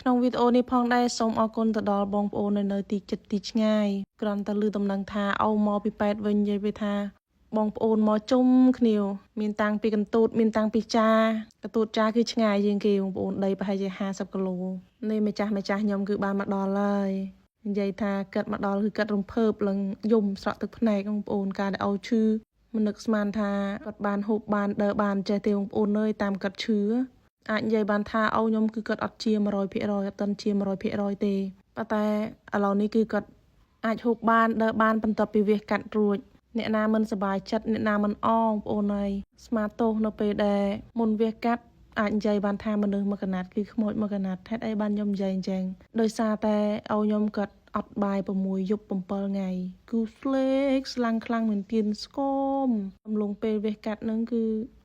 ក្នុងវីដេអូនេះផងដែរសូមអរគុណទៅដល់បងប្អូននៅទីចិត្តទីឆ្ងាយគ្រាន់តែលើដំណឹងថាអូមកពីប៉ែតវិញនិយាយវាថាបងប្អូនមកជុំគ្នាមានតាំងពីកន្ទូតមានតាំងពីចាកន្ទូតចាគឺឆ្ងាយជាងគេបងប្អូនដីប្រហែលជា50គីឡូនេះម្ចាស់ខ្ញុំគឺបានមកដល់ហើយនិយាយថាកាត់មកដល់គឺកាត់រំភើបឡើងយំស្រក់ទឹកភ្នែកបងប្អូនការដែលអូឈឺមិននឹកស្មានថាគាត់បានហូបបានដើរបានចេះទេបងប្អូនអើយតាមគាត់ឈឺអាចនិយាយបានថាអូខ្ញុំគឺគាត់អត់ជា100%អត់ទាន់ជា100%ទេប៉ុន្តែឥឡូវនេះគឺគាត់អាចហូបបានដើរបានបន្ទាប់ពីវះកាត់រួចអ្នកណាមិនសប្បាយចិត្តអ្នកណាមិនអងបងប្អូនហើយស្មាទោសនៅពេលដែលមុនវះកាត់អាចនិយាយបានថាមនុស្សមកកណាត់គឺខ្មោចមកកណាត់ហេតុអីបានខ្ញុំនិយាយអញ្ចឹងដោយសារតែអូខ្ញុំគាត់អត់បាយ6យប់7ថ្ងៃគឺស្លេកស្លាំងខ្លាំងមែនទៀនស្គមអំឡុងពេលវះកាត់ហ្នឹងគឺ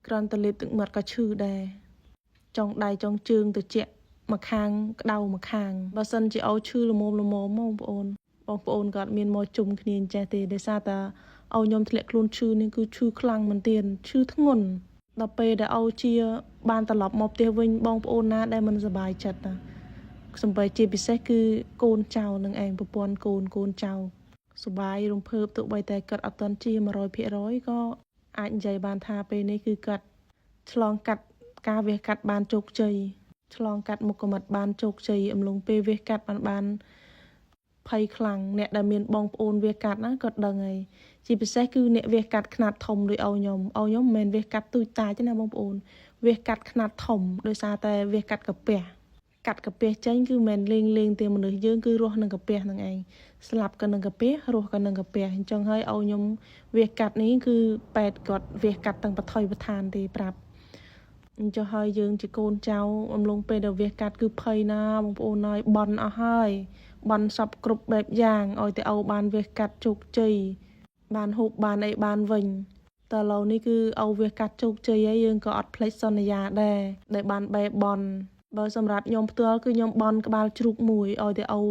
គ្រាន់តែលេបទឹកមាត់ក៏ឈឺដែរចុងដៃចុងជើងទៅជាក់មកខាងក្តៅមកខាងបើសិនជាអូឈឺល្មមមកបងប្អូនគាត់មានមកជុំគ្នាចេះទេដោយសារតែអូខ្ញុំធ្លាក់ខ្លួនឈឺនេះគឺឈឺខ្លាំងមែនទៀនឈឺធ្ងន់ដល់ពេលដែលអូជាបានត្រឡប់មកផ្ទះវិញបងប្អូនណាដែលមិនសប្បាយចិត្តណាសំបីជាពិសេសគឺកូនចៅនឹងឯងប្រពន្ធកូនចៅសប្បាយរំភើបទោះបីតែគាត់អត់ទាន់ជា100%ក៏អាចនិយាយបានថាពេលនេះគឺគាត់ឆ្លងកាត់ការវះកាត់បានជោគជ័យឆ្លងកាត់មុខមាត់បានជោគជ័យអំឡុងពេលវះកាត់បានភ័យខ្លាំងអ្នកដែលមានបងប្អូនវះកាត់ណាគាត់ដឹងហើយជាពិសេសគឺអ្នកវះកាត់ខ្នាតធំដូចអូខ្ញុំមិនមែនវះកាត់ទូចតាចទេណាបងប្អូនវះកាត់ខ្នាតធំដោយសារតែវះកាត់កាពះកាត់កាពះចេញគឺមិនលេងទេមនុស្សយើងគឺរស់នឹងកាពះនឹងឯងស្លាប់ក៏នឹងកាពះរស់ក៏នឹងកាពះអញ្ចឹងហើយអូខ្ញុំវះកាត់នេះគឺប៉ែតគាត់វះកាត់ទាំងបថុយបឋានទេប្រាប់អញ្ចឹងហើយយើងជាកូនចៅអំឡុងពេលដែលវះកាត់គឺភ័យណាបងប្អូនហើយបន់អស់ហើយបន់សពគ្រប់បែបយ៉ាងឲ្យតែអូបានវះកាត់ជោគជ័យបានហូបបានអីបានវិញតែឥឡូវនេះគឺអូវះកាត់ជោគជ័យហើយយើងក៏អត់ភ្លេចសន្យាដែរដែលបានបែបន់បើសម្រាប់ខ្ញុំផ្ទាល់គឺខ្ញុំបន់ក្បាលជ្រូកមួយឲ្យតែអូ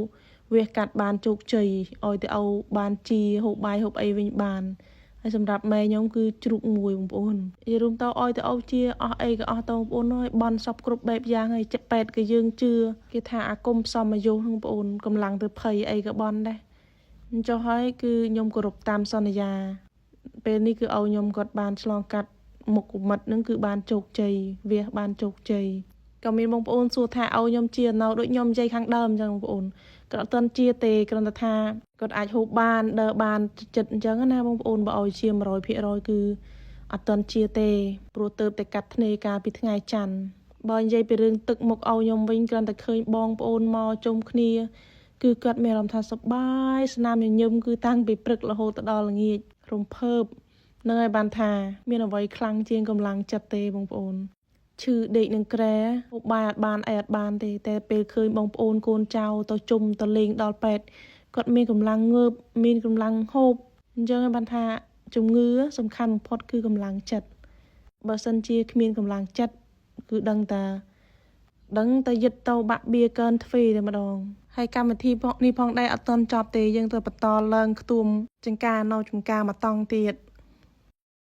វះកាត់បានជោគជ័យឲ្យតែអូបានជាហូបបាយហូបអីវិញបានហើយសម្រាប់ម៉ែខ្ញុំគឺជ្រូកមួយបងប្អូននិយាយរួមទៅឲ្យទៅអូជាអស់អីក៏អស់ទៅបងប្អូនហើយបន់សពគ្រប់បែបយ៉ាងហើយចិត្តប៉ែតក៏យើងជឿគេថាអាគមផ្សំអាយុបងប្អូនកម្លាំងទៅភ័យអីក៏បន់ដែរអញ្ចឹងហើយគឺខ្ញុំគោរពតាមសន្យាពេលនេះគឺឲ្យខ្ញុំគាត់បានឆ្លងកាត់មុខមាត់នឹងគឺបានជោគជ័យវះបានជោគជ័យក៏មានបងប្អូនសួរថាឲ្យខ្ញុំជានៅដូចខ្ញុំនិយាយខាងដើមអញ្ចឹងបងប្អូនគាត់អត់ទាន់ជាទេគ្រាន់តែថាគាត់អាចហូបបានដើរបានចិត្តអញ្ចឹងណាបងប្អូនបើឲ្យជា100%គឺអត់ទាន់ជាទេព្រោះទៅតែកាត់ធ្នេកាលពីថ្ងៃច័ន្ទបើនិយាយពីរឿងទឹកមុខឲ្យខ្ញុំវិញគ្រាន់តែឃើញបងប្អូនមកជុំគ្នាគឺគាត់មានអារម្មណ៍ថាសប្បាយស្នាមញញឹមគឺតាំងពីព្រឹករហូតដល់ល្ងាចរំភើបនឹងឲ្យបានថាមានអ្វីខ្លាំងជាងកម្លាំងចិត្តទេបងប្អូនឈឺដេកនឹងក្រែហូបបាយអត់បានអីអត់បានទេតែពេលឃើញបងប្អូនកូនចៅទៅជុំទៅលេងដល់ពេទ្យគាត់មានកម្លាំងងើបមានកម្លាំងហូបអញ្ចឹងបានថាជំងឺសំខាន់បំផុតគឺកម្លាំងចិត្តបើសិនជាគ្មានកម្លាំងចិត្តគឺដឹងតែយឹតទៅបាក់បៀកើនទ្វេតែម្ដងហើយកម្មវិធីនេះផងដែរអត់ទាន់ចប់ទេយើងទៅបន្តឡើងខ្ទួមចង្ការនៅចង្ការមកតង់ទៀត